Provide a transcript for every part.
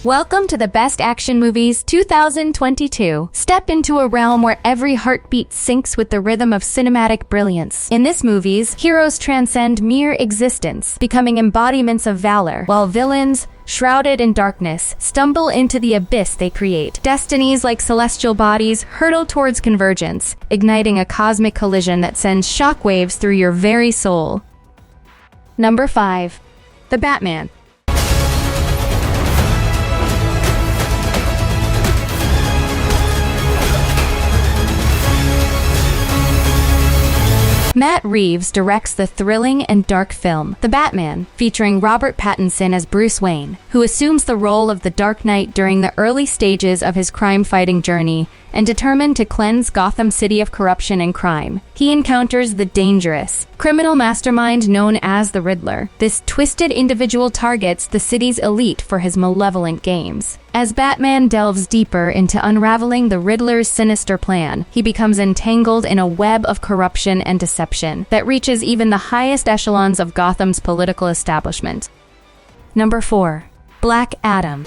Welcome to the Best Action Movies 2022. Step into a realm where every heartbeat syncs with the rhythm of cinematic brilliance. In this movies, heroes transcend mere existence, becoming embodiments of valor, while villains, shrouded in darkness, stumble into the abyss they create. Destinies, like celestial bodies, hurtle towards convergence, igniting a cosmic collision that sends shockwaves through your very soul. Number 5. The Batman. Matt Reeves directs the thrilling and dark film, The Batman, featuring Robert Pattinson as Bruce Wayne, who assumes the role of the Dark Knight during the early stages of his crime-fighting journey and determined to cleanse Gotham City of corruption and crime. He encounters the dangerous criminal mastermind known as the Riddler. This twisted individual targets the city's elite for his malevolent games. As Batman delves deeper into unraveling the Riddler's sinister plan, he becomes entangled in a web of corruption and deception that reaches even the highest echelons of Gotham's political establishment. Number 4. Black Adam.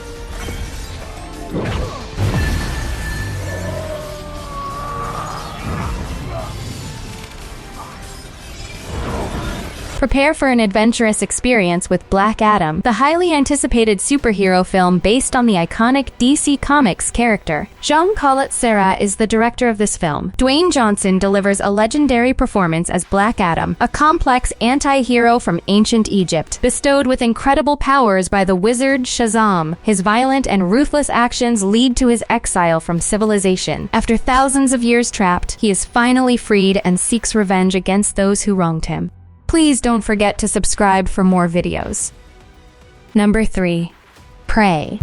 Prepare for an adventurous experience with Black Adam, the highly anticipated superhero film based on the iconic DC Comics character. Jean-Claude Serra is the director of this film. Dwayne Johnson delivers a legendary performance as Black Adam, a complex anti-hero from ancient Egypt. Bestowed with incredible powers by the wizard Shazam, his violent and ruthless actions lead to his exile from civilization. After thousands of years trapped, he is finally freed and seeks revenge against those who wronged him. Please don't forget to subscribe for more videos. Number 3. Prey.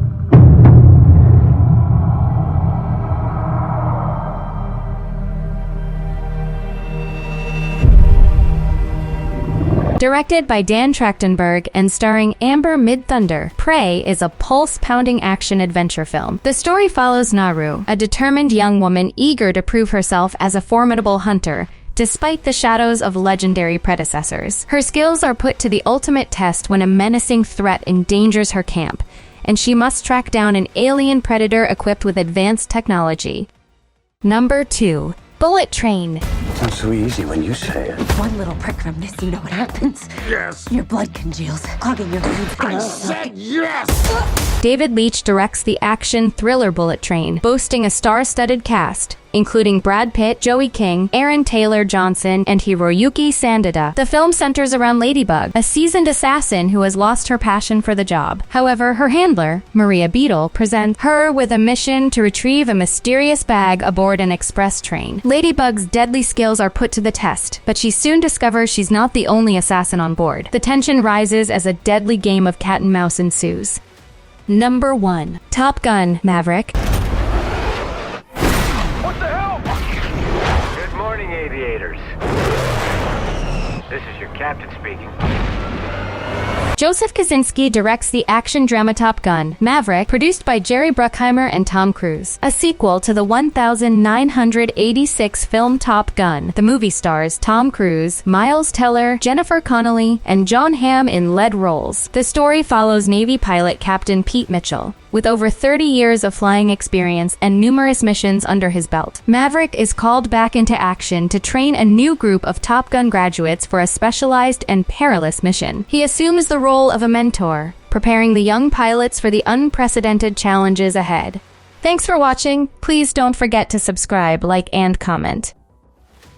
Directed by Dan Trachtenberg and starring Amber Mid-Thunder, Prey is a pulse-pounding action-adventure film. The story follows Naru, a determined young woman eager to prove herself as a formidable hunter, despite the shadows of legendary predecessors. Her skills are put to the ultimate test when a menacing threat endangers her camp, and she must track down an alien predator equipped with advanced technology. Number 2. Bullet Train. Sounds so easy when you say it. One little prick from this, you know what happens? Yes. Your blood congeals, clogging your veins. I said yes! David Leitch directs the action thriller Bullet Train, boasting a star-studded cast, including Brad Pitt, Joey King, Aaron Taylor Johnson, and Hiroyuki Sanada. The film centers around Ladybug, a seasoned assassin who has lost her passion for the job. However, her handler, Maria Beetle, presents her with a mission to retrieve a mysterious bag aboard an express train. Ladybug's deadly skills are put to the test, but she soon discovers she's not the only assassin on board. The tension rises as a deadly game of cat and mouse ensues. Number 1. Top Gun: Maverick. Good morning, aviators. This is your captain speaking. Joseph Kosinski directs the action drama Top Gun: Maverick, produced by Jerry Bruckheimer and Tom Cruise. A sequel to the 1986 film Top Gun. The movie stars Tom Cruise, Miles Teller, Jennifer Connelly, and John Hamm in lead roles. The story follows Navy pilot Captain Pete Mitchell, with over 30 years of flying experience and numerous missions under his belt. Maverick is called back into action to train a new group of Top Gun graduates for a specialized and perilous mission. He assumes the role of a mentor, preparing the young pilots for the unprecedented challenges ahead. Thanks for watching. Please don't forget to subscribe, like, and comment.